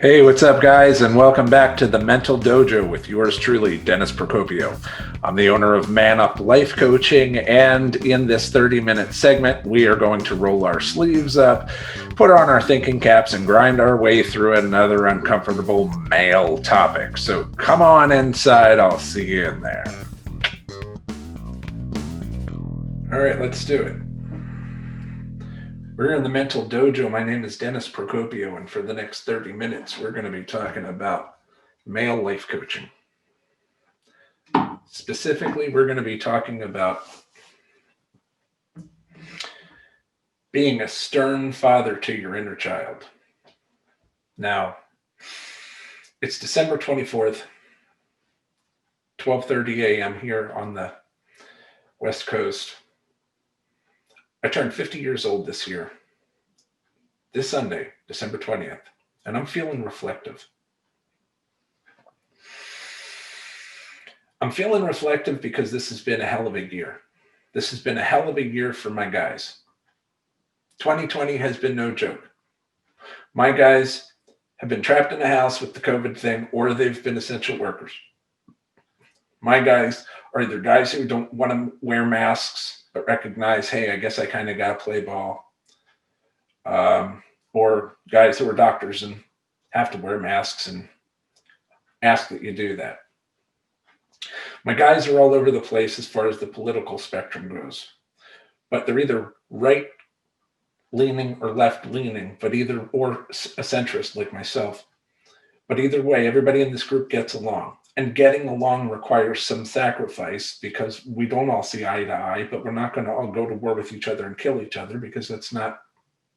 Hey, what's up, guys, and welcome back to the Mental Dojo with yours truly, Dennis Procopio. I'm the owner of Man Up Life Coaching, and in this 30-minute segment, we are going to roll our sleeves up, put on our thinking caps, and grind our way through another uncomfortable male topic. So come on inside, I'll see you in there. All right, let's do it. We're in the Mental Dojo. My name is Dennis Procopio, and for the next 30 minutes, we're going to be talking about male life coaching. Specifically, we're going to be talking about being a stern father to your inner child. Now, it's December 24th, 12:30 a.m. here on the West Coast. I turned 50 years old this year, this Sunday, December 20th, and I'm feeling reflective. I'm feeling reflective because this has been a hell of a year. This has been a hell of a year for my guys. 2020 has been no joke. My guys have been trapped in the house with the COVID thing, or they've been essential workers. My guys are either guys who don't want to wear masks, but recognize, hey, I guess I kind of got to play ball. Or guys who are doctors and have to wear masks and ask that you do that. My guys are all over the place as far as the political spectrum goes, but they're either right-leaning or left-leaning, or a centrist like myself. But either way, everybody in this group gets along. And getting along requires some sacrifice because we don't all see eye to eye, but we're not going to all go to war with each other and kill each other because that's not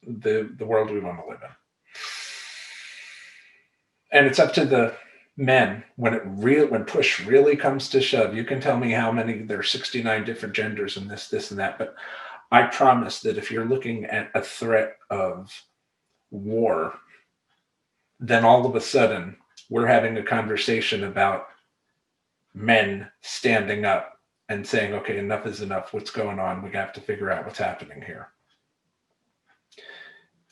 the world we want to live in. And it's up to the men when push really comes to shove. You can tell me how many, there are 69 different genders and this and that, but I promise that if you're looking at a threat of war, then all of a sudden we're having a conversation about men standing up and saying, okay, enough is enough. What's going on? We have to figure out what's happening here.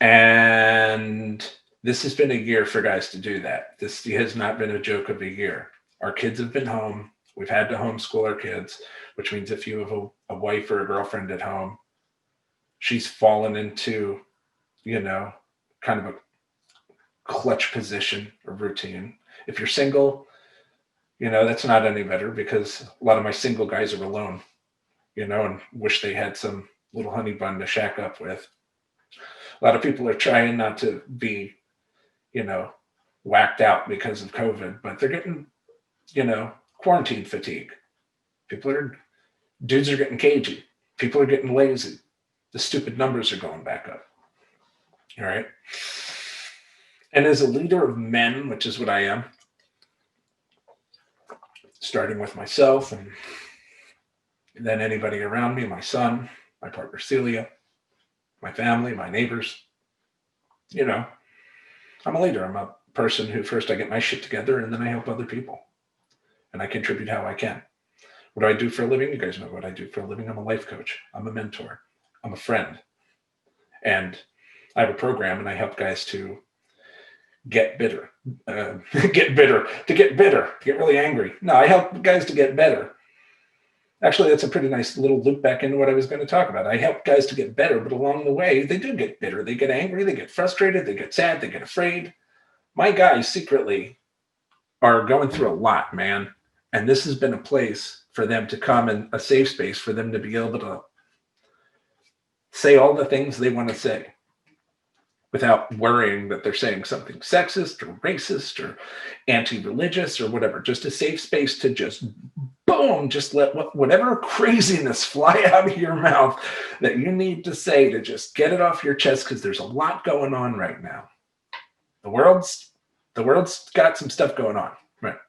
And this has been a year for guys to do that. This has not been a joke of a year. Our kids have been home. We've had to homeschool our kids, which means if you have a wife or a girlfriend at home, she's fallen into, kind of a clutch position or routine. If you're single, that's not any better because a lot of my single guys are alone, and wish they had some little honey bun to shack up with. A lot of people are trying not to be, whacked out because of COVID, but they're getting, quarantine fatigue. Dudes are getting cagey. People are getting lazy. The stupid numbers are going back up. All right. And as a leader of men, which is what I am, starting with myself and then anybody around me, my son, my partner Celia, my family, my neighbors, I'm a leader. I'm a person who first I get my shit together and then I help other people and I contribute how I can. What do I do for a living? You guys know what I do for a living. I'm a life coach. I'm a mentor. I'm a friend. And I have a program and I help guys to get bitter, get really angry. No, I help guys to get better. Actually, that's a pretty nice little loop back into what I was going to talk about. I help guys to get better, but along the way, they do get bitter. They get angry, they get frustrated, they get sad, they get afraid. My guys secretly are going through a lot, man. And this has been a place for them to come in, a safe space for them to be able to say all the things they want to say without worrying that they're saying something sexist or racist or anti-religious or whatever. Just a safe space to just boom, just let whatever craziness fly out of your mouth that you need to say to just get it off your chest because there's a lot going on right now. The world's got some stuff going on, right?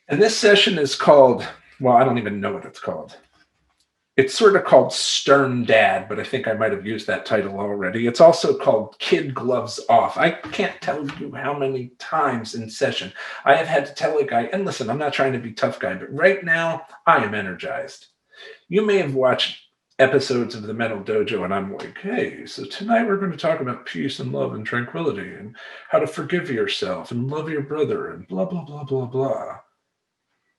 And this session is called, well, I don't even know what it's called. It's sort of called Stern Dad, but I think I might have used that title already. It's also called Kid Gloves Off. I can't tell you how many times in session I have had to tell a guy, and listen, I'm not trying to be tough guy, but right now I am energized. You may have watched episodes of the Mental Dojo, and I'm like, hey, so tonight we're going to talk about peace and love and tranquility and how to forgive yourself and love your brother and blah, blah, blah, blah, blah.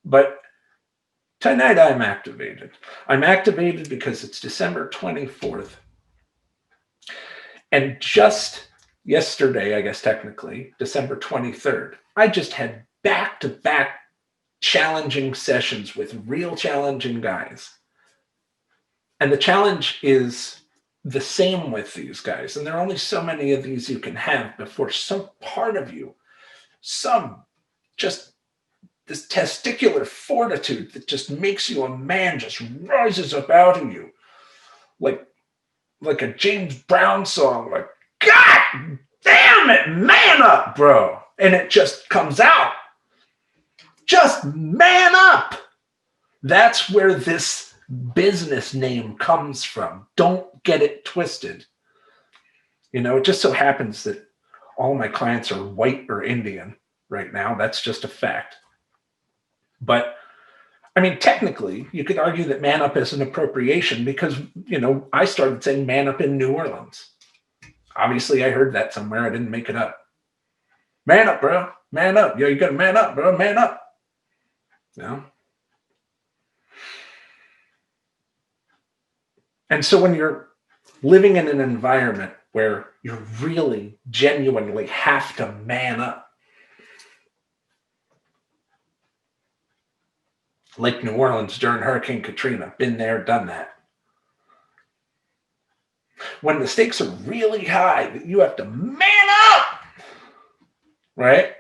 But tonight I'm activated. I'm activated because it's December 24th. And just yesterday, I guess technically, December 23rd, I just had back-to-back challenging sessions with real challenging guys. And the challenge is the same with these guys. And there are only so many of these you can have before some part of you, some just this testicular fortitude that just makes you a man just rises up out of you. Like a James Brown song, like, God damn it, man up, bro. And it just comes out. Just man up. That's where this business name comes from. Don't get it twisted. You know, it just so happens that all my clients are white or Indian right now. That's just a fact. But I mean, technically, you could argue that man up is an appropriation because, you know, I started saying man up in New Orleans. Obviously, I heard that somewhere. I didn't make it up. Man up, bro. Man up. Yo, you got to man up, bro. Man up. You know? And so when you're living in an environment where you really genuinely have to man up, like New Orleans during Hurricane Katrina, been there, done that. When the stakes are really high, you have to man up, right?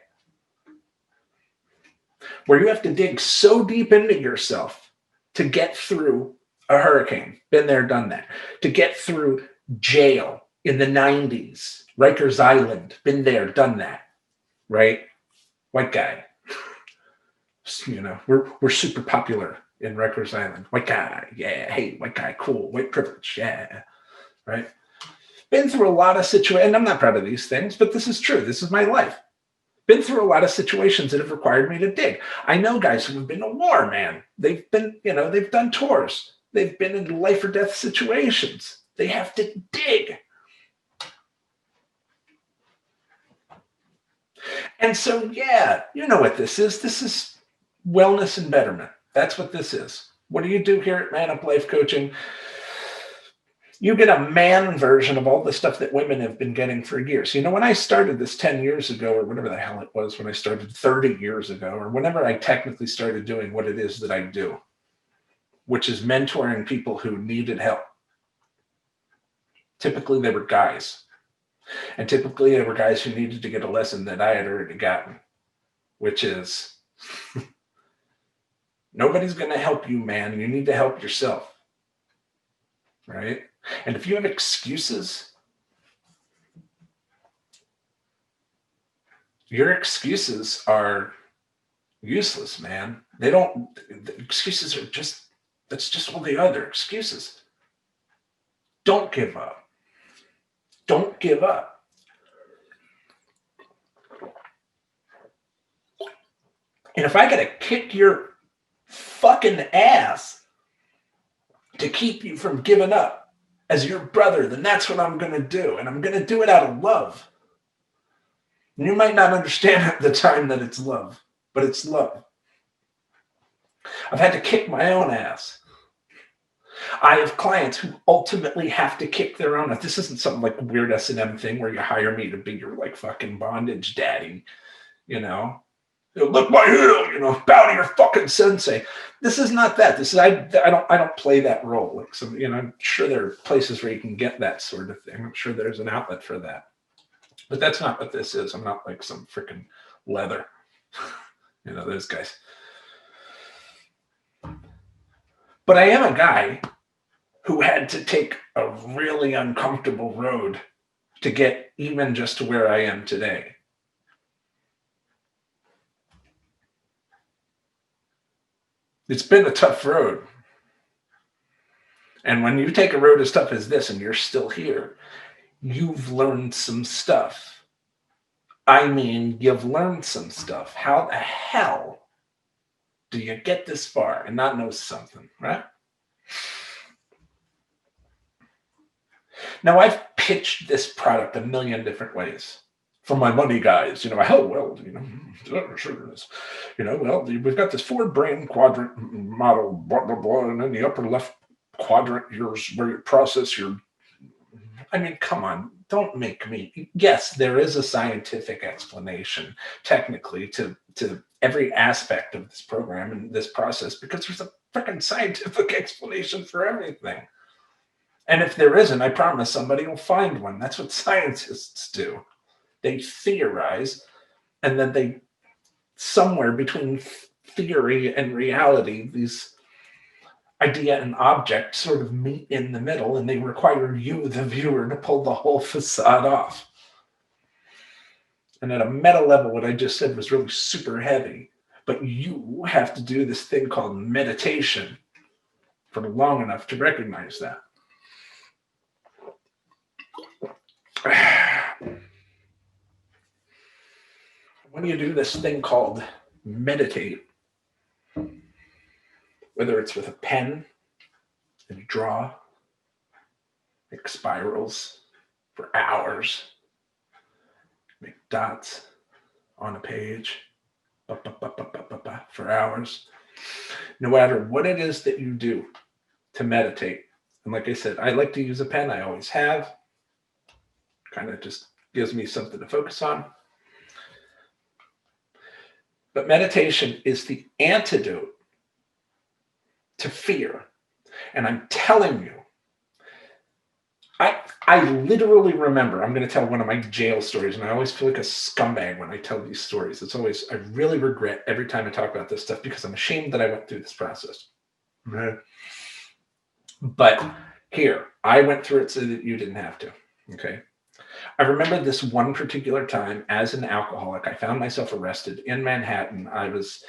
Where you have to dig so deep into yourself to get through a hurricane, been there, done that. To get through jail in the 90s, Rikers Island, been there, done that, right? White guy. You know, we're super popular in Rikers Island. White guy, yeah. Hey, white guy, cool. White privilege, yeah. Right? Been through a lot of situations, and I'm not proud of these things, but this is true. This is my life. Been through a lot of situations that have required me to dig. I know guys who have been to war, man. They've been, you know, they've done tours. They've been in life or death situations. They have to dig. And so, yeah, you know what this is. This is wellness and betterment. That's what this is. What do you do here at Man Up Life Coaching? You get a man version of all the stuff that women have been getting for years. You know, when I started this 10 years ago, or whatever the hell it was, when I started 30 years ago, or whenever I technically started doing what it is that I do, which is mentoring people who needed help. Typically, they were guys. And typically, they were guys who needed to get a lesson that I had already gotten, which is nobody's going to help you, man. You need to help yourself. Right? And if you have excuses, your excuses are useless, man. The excuses are just, that's just all they are. They're excuses. Don't give up. Don't give up. And if I got to kick your fucking ass to keep you from giving up as your brother, then that's what I'm going to do. And I'm going to do it out of love. And you might not understand at the time that it's love, but it's love. I've had to kick my own ass. I have clients who ultimately have to kick their own ass. This isn't some like weird S&M thing where you hire me to be your like fucking bondage daddy, you know? Look my heel, you know, bow to your fucking sensei. This is not that. This is I don't play that role. Like some, you know, I'm sure there are places where you can get that sort of thing. I'm sure there's an outlet for that. But that's not what this is. I'm not like some freaking leather. You know, those guys. But I am a guy who had to take a really uncomfortable road to get even just to where I am today. It's been a tough road. And when you take a road as tough as this and you're still here, you've learned some stuff. I mean, you've learned some stuff. How the hell do you get this far and not know something, right? Now, I've pitched this product a million different ways. For my money guys, hell, well, sure it is. Well, we've got this Ford brain quadrant model, blah, blah, blah, and in the upper left quadrant, here's where you process your. I mean, come on, don't make me. Yes, there is a scientific explanation, technically, to every aspect of this program and this process, because there's a freaking scientific explanation for everything. And if there isn't, I promise somebody will find one. That's what scientists do. They theorize, and then they, somewhere between theory and reality, these idea and object sort of meet in the middle, and they require you, the viewer, to pull the whole facade off. And at a meta level, what I just said was really super heavy, but you have to do this thing called meditation for long enough to recognize that. When you do this thing called meditate, whether it's with a pen and you draw, make spirals for hours, make dots on a page for hours, no matter what it is that you do to meditate. And like I said, I like to use a pen. I always have. Kind of just gives me something to focus on. But meditation is the antidote to fear. And I'm telling you, I literally remember, I'm going to tell one of my jail stories, and I always feel like a scumbag when I tell these stories. It's always, I really regret every time I talk about this stuff because I'm ashamed that I went through this process. But here, I went through it so that you didn't have to. Okay. I remember this one particular time as an alcoholic, I found myself arrested in Manhattan. It was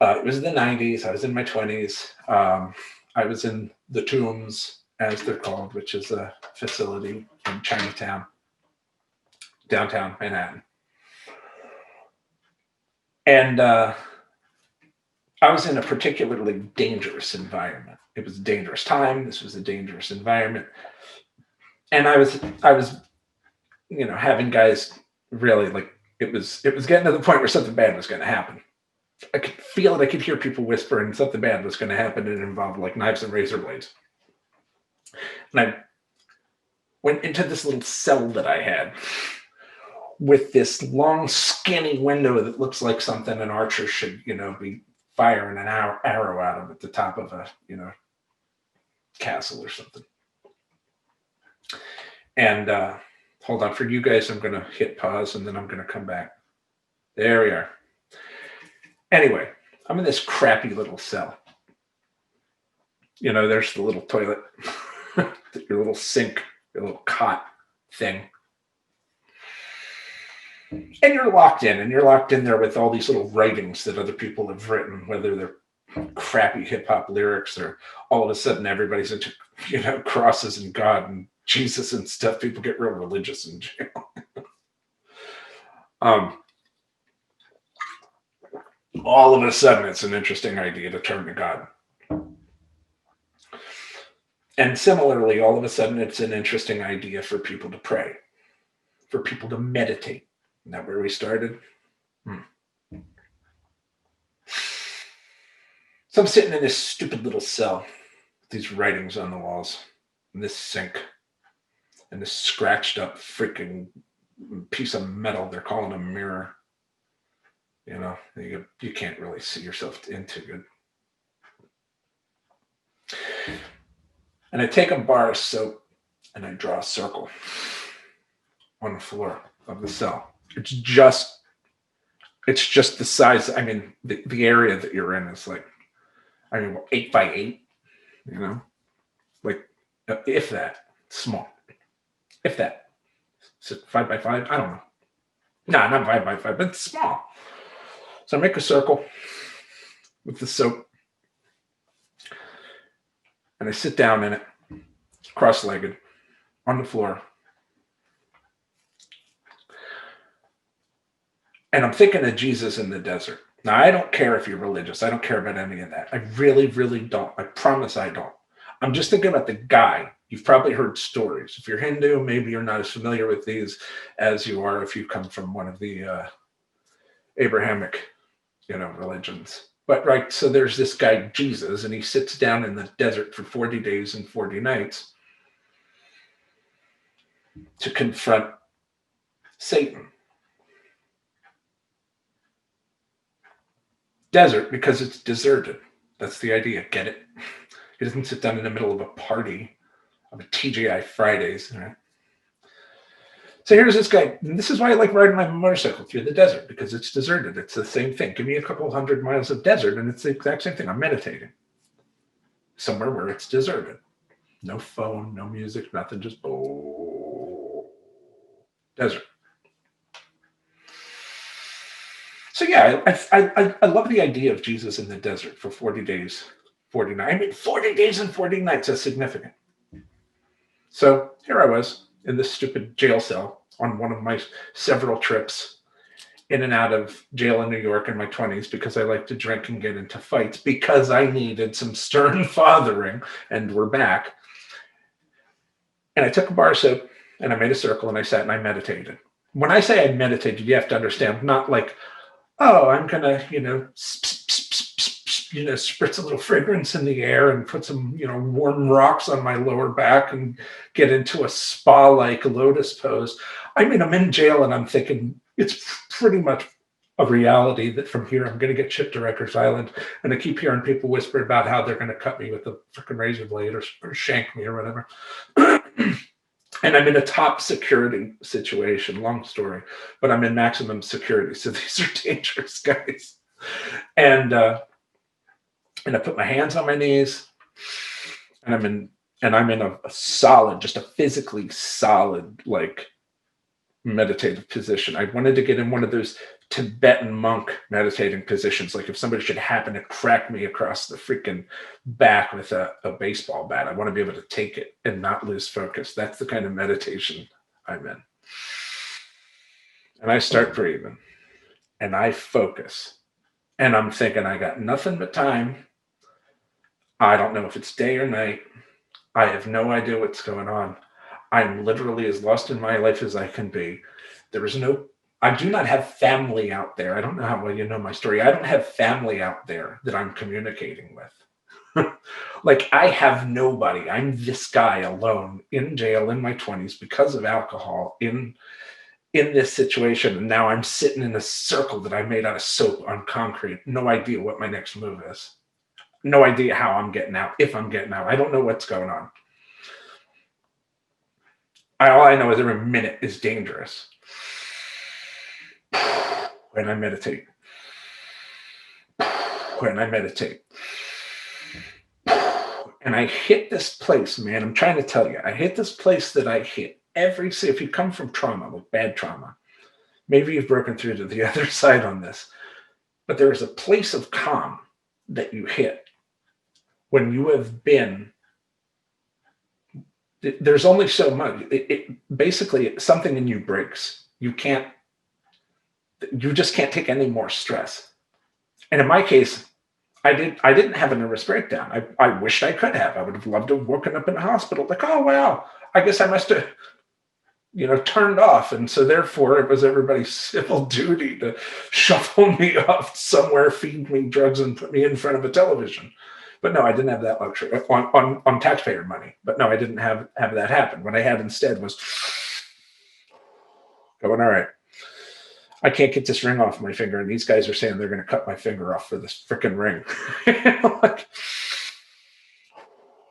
the 90s. I was in my 20s. I was in the Tombs, as they're called, which is a facility in Chinatown, downtown Manhattan. And I was in a particularly dangerous environment. It was a dangerous time. This was a dangerous environment. And I was having guys really, like, it was getting to the point where something bad was going to happen. I could feel it. I could hear people whispering something bad was going to happen, and it involved like knives and razor blades. And I went into this little cell that I had with this long, skinny window that looks like something an archer should, be firing an arrow out of at the top of a, castle or something. And hold on, for you guys, I'm going to hit pause and then I'm going to come back. There we are. Anyway, I'm in this crappy little cell. There's the little toilet, your little sink, your little cot thing. And you're locked in, there with all these little writings that other people have written, whether they're crappy hip hop lyrics or all of a sudden everybody's into, crosses and God and Jesus and stuff. People get real religious in jail. All of a sudden, it's an interesting idea to turn to God. And similarly, all of a sudden, it's an interesting idea for people to pray, for people to meditate. Isn't that where we started? So I'm sitting in this stupid little cell with these writings on the walls, and this sink, and this scratched up freaking piece of metal they're calling a mirror. You can't really see yourself into good. And I take a bar of soap and I draw a circle on the floor of the cell. It's just the size. I mean, the area that you're in is like, 8 by 8, like if that, small, if that. Is it 5 by 5? I don't know. No, not 5 by 5, but it's small. So I make a circle with the soap and I sit down in it, cross-legged, on the floor. And I'm thinking of Jesus in the desert. Now, I don't care if you're religious. I don't care about any of that. I really, really don't. I promise I don't. I'm just thinking about the guy. You've probably heard stories. If you're Hindu, maybe you're not as familiar with these as you are if you come from one of the Abrahamic, religions. But right, so there's this guy Jesus, and he sits down in the desert for 40 days and 40 nights to confront Satan. Desert because it's deserted. That's the idea. Get it? He doesn't sit down in the middle of a party of a TGI Fridays. Right? So here's this guy. And this is why I like riding my motorcycle through the desert, because it's deserted. It's the same thing. Give me a couple 100 miles of desert, and it's the exact same thing. I'm meditating somewhere where it's deserted. No phone, no music, nothing, just desert. So yeah, I love the idea of Jesus in the desert for 40 days, 40 nights. I mean, 40 days and 40 nights is significant. So here I was in this stupid jail cell on one of my several trips in and out of jail in New York in my 20s because I like to drink and get into fights because I needed some stern fathering, and we're back. And I took a bar soap and I made a circle and I sat and I meditated. When I say I meditated, you have to understand, not like, oh, I'm going to, spritz a little fragrance in the air and put some, warm rocks on my lower back and get into a spa-like lotus pose. I mean, I'm in jail and I'm thinking it's pretty much a reality that from here I'm going to get shipped to Rikers Island, and I keep hearing people whisper about how they're going to cut me with a freaking razor blade or shank me or whatever. And I'm in a top security situation, long story, but I'm in maximum security. So these are dangerous guys. And I put my hands on my knees, and I'm in a solid, just a physically solid, like meditative position. I wanted to get in one of those Tibetan monk meditating positions. Like if somebody should happen to crack me across the freaking back with a baseball bat, I want to be able to take it and not lose focus. That's the kind of meditation I'm in. And I start breathing and I focus, and I'm thinking I got nothing but time. I don't know if it's day or night. I have no idea what's going on. I'm literally as lost in my life as I can be. I do not have family out there. I don't know how well you know my story. I don't have family out there that I'm communicating with. Like I have nobody. I'm this guy alone in jail in my 20s because of alcohol in this situation. And now I'm sitting in a circle that I made out of soap on concrete. No idea what my next move is. No idea how I'm getting out, if I'm getting out. I don't know what's going on. All I know is every minute is dangerous. When I meditate. And I hit this place, man. I'm trying to tell you. I hit this place that I hit if you come from trauma, like bad trauma, maybe you've broken through to the other side on this, but there is a place of calm that you hit when you have been. There's only so much. Basically something in you breaks. You just can't take any more stress. And in my case, I didn't have a nervous breakdown. I wished I could have. I would have loved to have woken up in a hospital like, oh wow, I guess I must have turned off, and so therefore it was everybody's civil duty to shuffle me off somewhere, feed me drugs, and put me in front of a television. But no, I didn't have that luxury on taxpayer money. But no, I didn't have that happen. What I had instead was going, all right, I can't get this ring off my finger, and these guys are saying they're going to cut my finger off for this freaking ring. Like,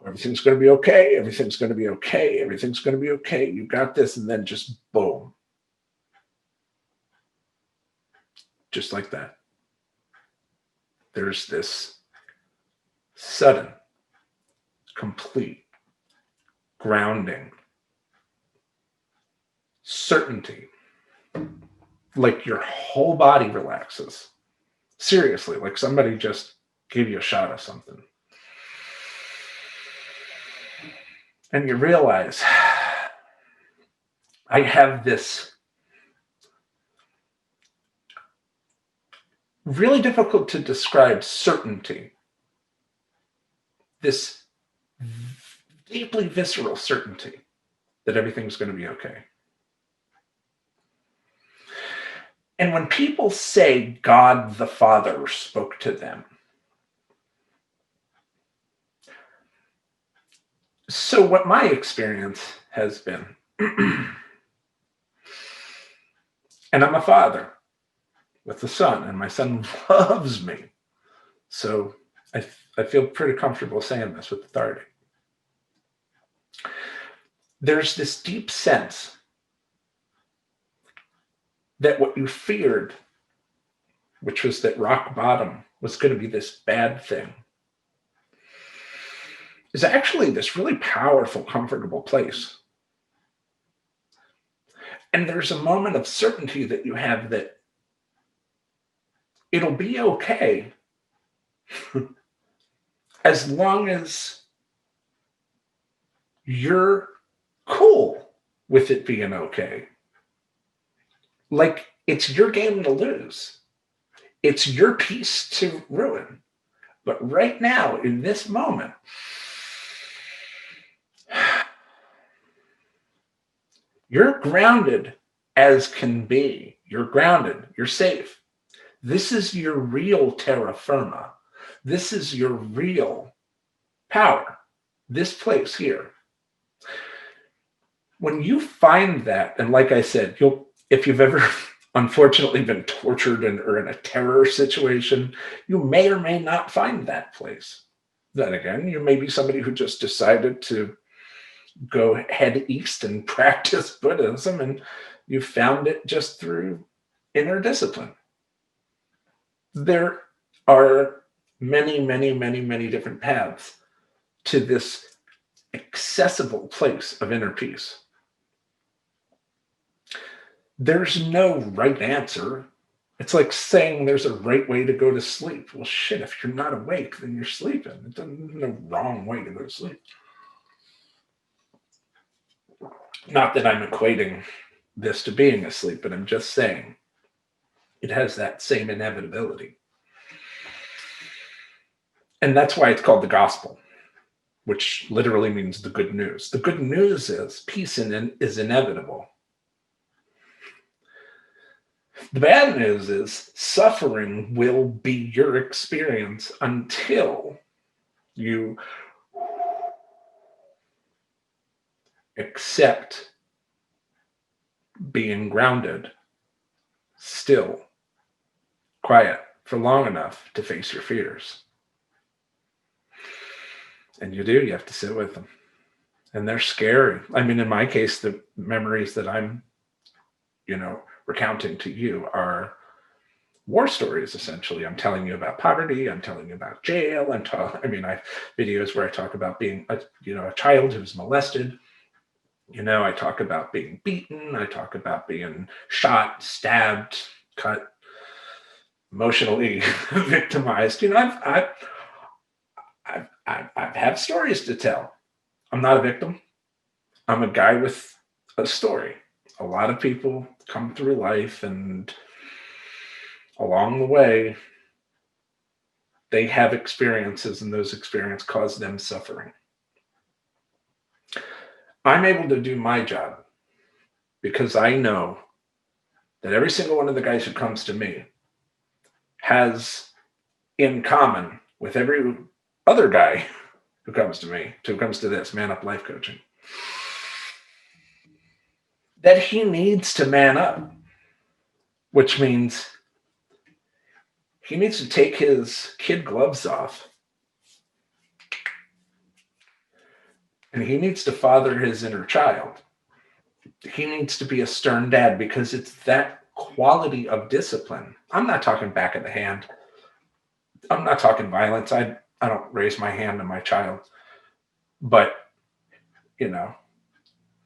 everything's going to be okay. Everything's going to be okay. Everything's going to be okay. You got this. And then just boom. Just like that. There's this sudden, complete grounding, certainty. Like your whole body relaxes. Seriously, like somebody just gave you a shot of something. And you realize I have this really difficult to describe certainty, this deeply visceral certainty that everything's going to be okay. And when people say God the Father spoke to them, so what my experience has been, and I'm a father with a son, and my son loves me. So I feel pretty comfortable saying this with authority. There's this deep sense that what you feared, which was that rock bottom was going to be this bad thing, is actually this really powerful, comfortable place. And there's a moment of certainty that you have that it'll be okay as long as you're cool with it being okay. Like, it's your game to lose. It's your piece to ruin. But right now, in this moment, you're grounded as can be. You're grounded. You're safe. This is your real terra firma. This is your real power. This place here. When you find that, and like I said, if you've ever unfortunately been tortured or in a terror situation, you may or may not find that place. Then again, you may be somebody who just decided to go head east and practice Buddhism, and you found it just through inner discipline. There are many, many, many, many different paths to this accessible place of inner peace. There's no right answer. It's like saying there's a right way to go to sleep. Well, shit, if you're not awake, then you're sleeping. There's no wrong way to go to sleep. Not that I'm equating this to being asleep, but I'm just saying it has that same inevitability. And that's why it's called the gospel, which literally means the good news. The good news is peace is inevitable. The bad news is suffering will be your experience until you accept being grounded, still, quiet for long enough to face your fears. And you have to sit with them. And they're scary. I mean, in my case, the memories that I'm, recounting to you are war stories, essentially. I'm telling you about poverty. I'm telling you about jail. I have videos where I talk about being a child who's molested. I talk about being beaten. I talk about being shot, stabbed, cut, emotionally victimized. I've had stories to tell. I'm not a victim. I'm a guy with a story. A lot of people come through life, and along the way, they have experiences, and those experiences cause them suffering. I'm able to do my job because I know that every single one of the guys who comes to me has in common with every other guy who comes to me, who comes to this Man Up Life Coaching, that he needs to man up, which means he needs to take his kid gloves off and he needs to father his inner child. He needs to be a stern dad because it's that quality of discipline. I'm not talking back of the hand. I'm not talking violence. I don't raise my hand to my child. But,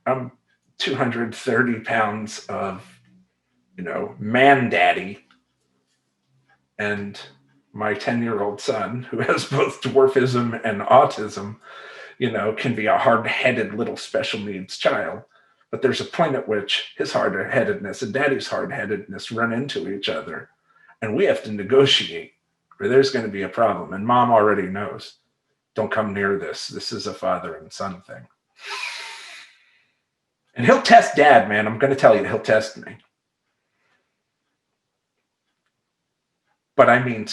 I'm 230 pounds of, man daddy. And my 10-year-old son, who has both dwarfism and autism, can be a hard-headed little special needs child. But there's a point at which his hard-headedness and daddy's hard-headedness run into each other. And we have to negotiate, or there's going to be a problem. And mom already knows. Don't come near this. This is a father and son thing. And he'll test dad, man. I'm going to tell you, he'll test me. But I mean,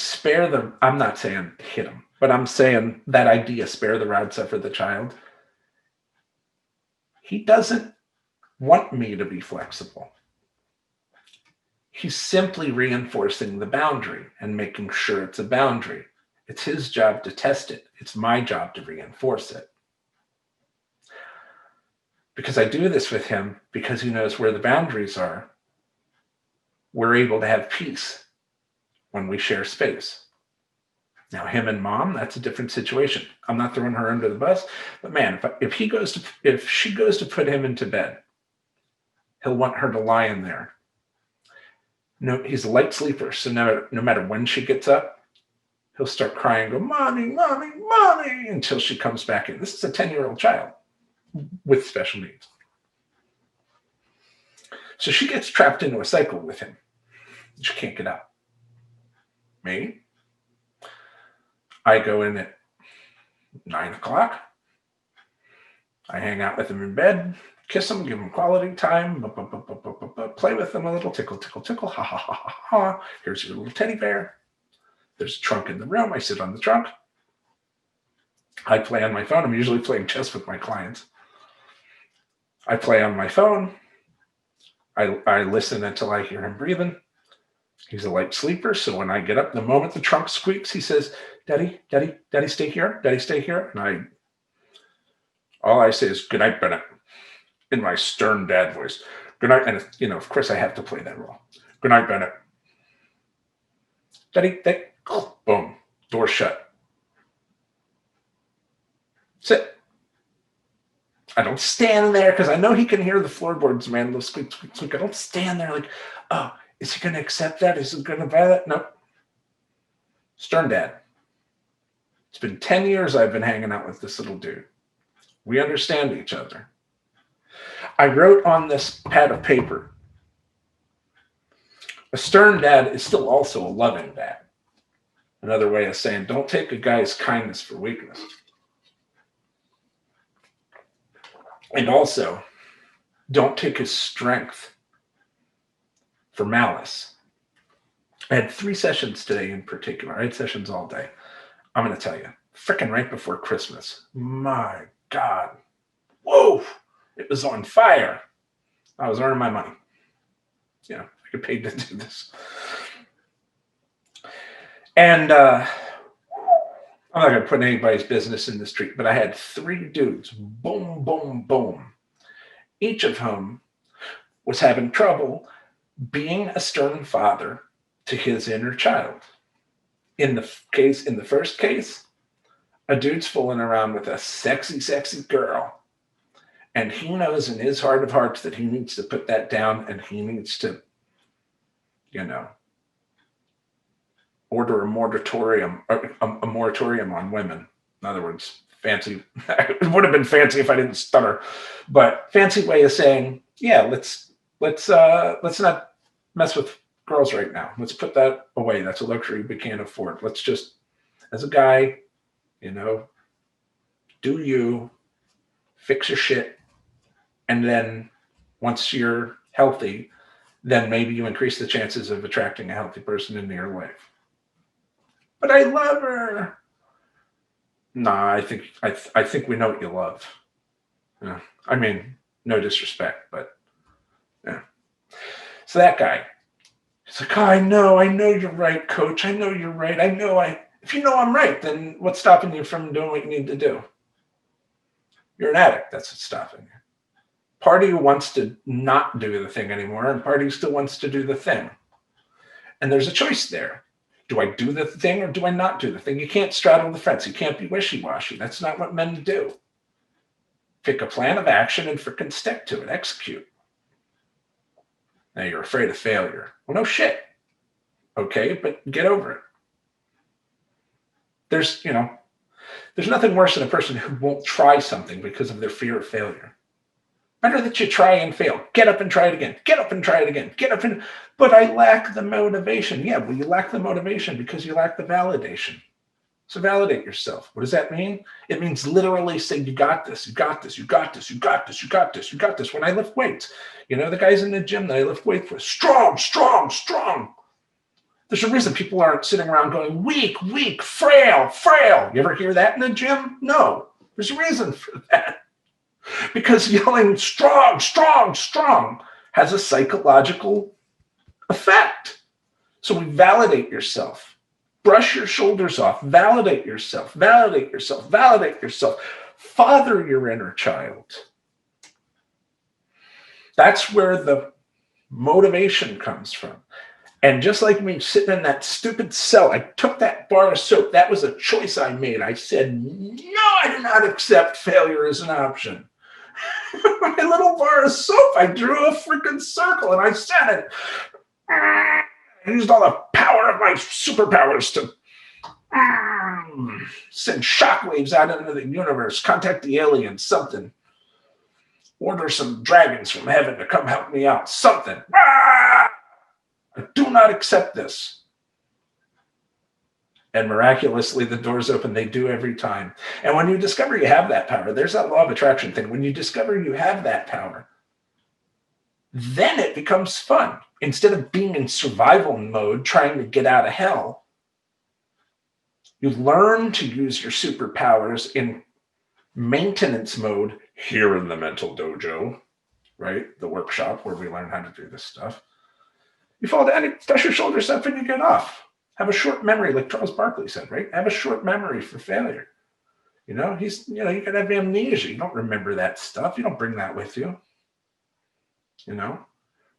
I'm not saying hit him, but I'm saying that idea, spare the rod, suffer the child. He doesn't want me to be flexible. He's simply reinforcing the boundary and making sure it's a boundary. It's his job to test it. It's my job to reinforce it. Because I do this with him because he knows where the boundaries are. We're able to have peace when we share space. Now, him and mom, that's a different situation. I'm not throwing her under the bus, but man, if she goes to put him into bed, he'll want her to lie in there. No, he's a light sleeper, so no matter when she gets up, he'll start crying, go, mommy, mommy, mommy, until she comes back in. This is a 10-year-old child with special needs. So she gets trapped into a cycle with him. She can't get out. Me, I go in at 9 o'clock. I hang out with him in bed, kiss him, give him quality time, play with him a little, tickle, tickle, tickle, ha, ha, ha, ha, ha. Here's your little teddy bear. There's a trunk in the room. I sit on the trunk. I play on my phone. I'm usually playing chess with my clients. I play on my phone. I listen until I hear him breathing. He's a light sleeper, so when I get up, the moment the trunk squeaks, he says, Daddy, Daddy, Daddy, stay here. Daddy, stay here. And all I say is, good night, Bennett, in my stern dad voice. Good night. And, of course, I have to play that role. Good night, Bennett. Daddy, boom, door shut. Sit. I don't stand there because I know he can hear the floorboards, man. Those squeak, squeak, squeak. I don't stand there like, oh, is he going to accept that? Is he going to buy that? No. Stern dad. It's been 10 years I've been hanging out with this little dude. We understand each other. I wrote on this pad of paper, a stern dad is still also a loving dad. Another way of saying, don't take a guy's kindness for weakness. And also, don't take his strength for malice. I had 3 sessions today in particular. I had sessions all day. I'm going to tell you, freaking right before Christmas. My God. Whoa. It was on fire. I was earning my money. I get paid to do this. And I'm not going to put anybody's business in the street, but I had 3 dudes, boom, boom, boom, each of whom was having trouble being a stern father to his inner child. In the first case, a dude's fooling around with a sexy, sexy girl. And he knows in his heart of hearts that he needs to put that down and he needs to, order a moratorium on women. In other words, fancy. It would have been fancy if I didn't stutter, but fancy way of saying, yeah, let's not mess with girls right now. Let's put that away. That's a luxury we can't afford. Let's just, as a guy, do you fix your shit, and then once you're healthy, then maybe you increase the chances of attracting a healthy person into your life. But I love her. Nah, I think we know what you love. Yeah. I mean, no disrespect, but yeah. So that guy, he's like, oh, I know you're right, coach. I know you're right. If you know I'm right, then what's stopping you from doing what you need to do? You're an addict. That's what's stopping you. Part of you wants to not do the thing anymore, and part of you still wants to do the thing. And there's a choice there. Do I do the thing or do I not do the thing? You can't straddle the fence. You can't be wishy-washy. That's not what men do. Pick a plan of action and frickin' stick to it. Execute. Now you're afraid of failure. Well, no shit. Okay, but get over it. There's nothing worse than a person who won't try something because of their fear of failure. Better that you try and fail. Get up and try it again. Get up and try it again. But I lack the motivation. Yeah, well, you lack the motivation because you lack the validation. So validate yourself. What does that mean? It means literally say, you got this, you got this, you got this, you got this, you got this, you got this. When I lift weights, the guys in the gym that I lift weights with, strong, strong, strong. There's a reason people aren't sitting around going, weak, weak, frail, frail. You ever hear that in the gym? No. There's a reason for that. Because yelling strong, strong, strong has a psychological effect. So we validate yourself. Brush your shoulders off. Validate yourself. Validate yourself. Validate yourself. Father your inner child. That's where the motivation comes from. And just like me sitting in that stupid cell, I took that bar of soap. That was a choice I made. I said, no, I do not accept failure as an option. My little bar of soap, I drew a freaking circle and I said it. I used all the power of my superpowers to send shockwaves out into the universe, contact the aliens, something. Order some dragons from heaven to come help me out, something. I do not accept this. And miraculously, the doors open. They do every time. And when you discover you have that power, there's that law of attraction thing. When you discover you have that power, then it becomes fun. Instead of being in survival mode, trying to get out of hell, you learn to use your superpowers in maintenance mode here in the mental dojo, right? The workshop where we learn how to do this stuff. You fall down, you dust your shoulders up, and you get off. Have a short memory, like Charles Barkley said, right? Have a short memory for failure. You can have amnesia. You don't remember that stuff. You don't bring that with you.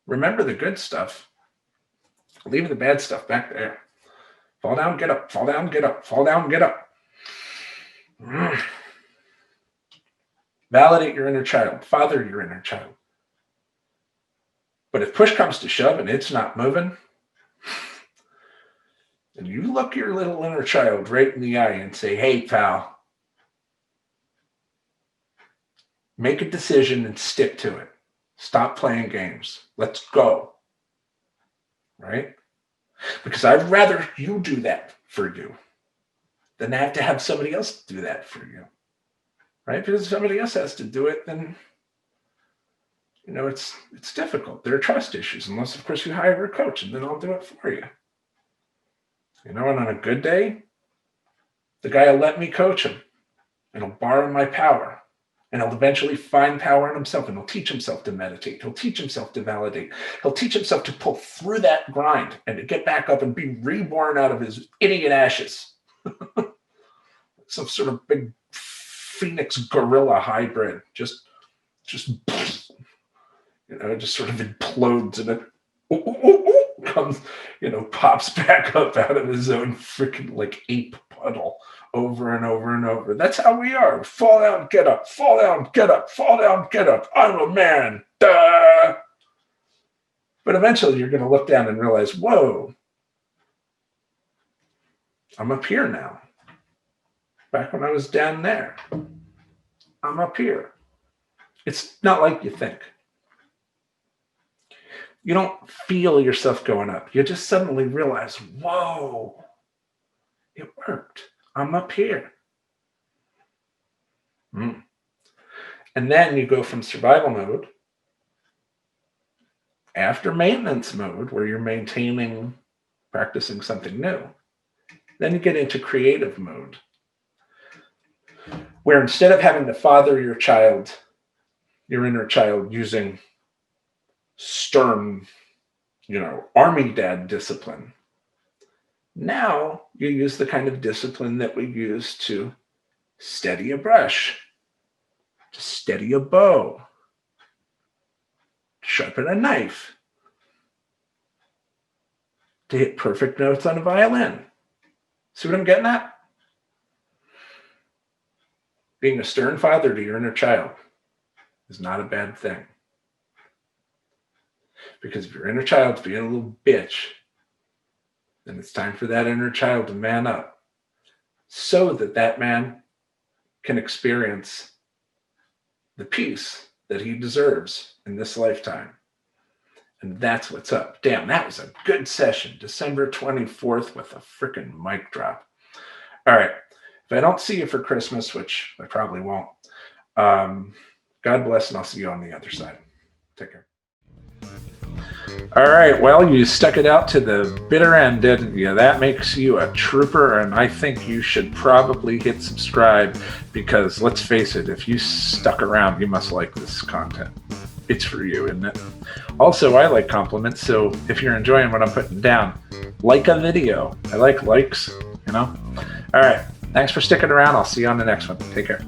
Remember the good stuff. Leave the bad stuff back there. Fall down, get up. Fall down, get up. Fall down, get up. Validate your inner child. Father your inner child. But if push comes to shove and it's not moving, and you look your little inner child right in the eye and say, hey, pal, make a decision and stick to it. Stop playing games. Let's go. Right? Because I'd rather you do that for you than have to have somebody else do that for you. Right? Because if somebody else has to do it, then it's difficult. There are trust issues, unless, of course, you hire a coach, and then I'll do it for you. And on a good day, the guy will let me coach him, and he'll borrow my power, and he'll eventually find power in himself, and he'll teach himself to meditate. He'll teach himself to validate. He'll teach himself to pull through that grind and to get back up and be reborn out of his idiot ashes. Some sort of big phoenix gorilla hybrid, just sort of implodes and it comes, pops back up out of his own freaking ape puddle over and over and over. That's how we are. Fall down, get up, fall down, get up, fall down, get up. I'm a man. Duh. But eventually you're going to look down and realize, whoa, I'm up here now. Back when I was down there, I'm up here. It's not like you think. You don't feel yourself going up. You just suddenly realize, whoa, it worked. I'm up here. And then you go from survival mode, after maintenance mode, where you're maintaining, practicing something new. Then you get into creative mode, where instead of having to father your child, your inner child, using stern, army dad discipline, now you use the kind of discipline that we use to steady a brush, to steady a bow, sharpen a knife, to hit perfect notes on a violin. See what I'm getting at? Being a stern father to your inner child is not a bad thing. Because if your inner child's being a little bitch, then it's time for that inner child to man up so that man can experience the peace that he deserves in this lifetime. And that's what's up. Damn, that was a good session. December 24th with a freaking mic drop. All right. If I don't see you for Christmas, which I probably won't, God bless, and I'll see you on the other side. Take care. All right. Well, you stuck it out to the bitter end, didn't you? That makes you a trooper, and I think you should probably hit subscribe because let's face it, if you stuck around, you must like this content. It's for you, isn't it? Also, I like compliments, so if you're enjoying what I'm putting down, like a video. I like likes, you know? All right. Thanks for sticking around. I'll see you on the next one. Take care.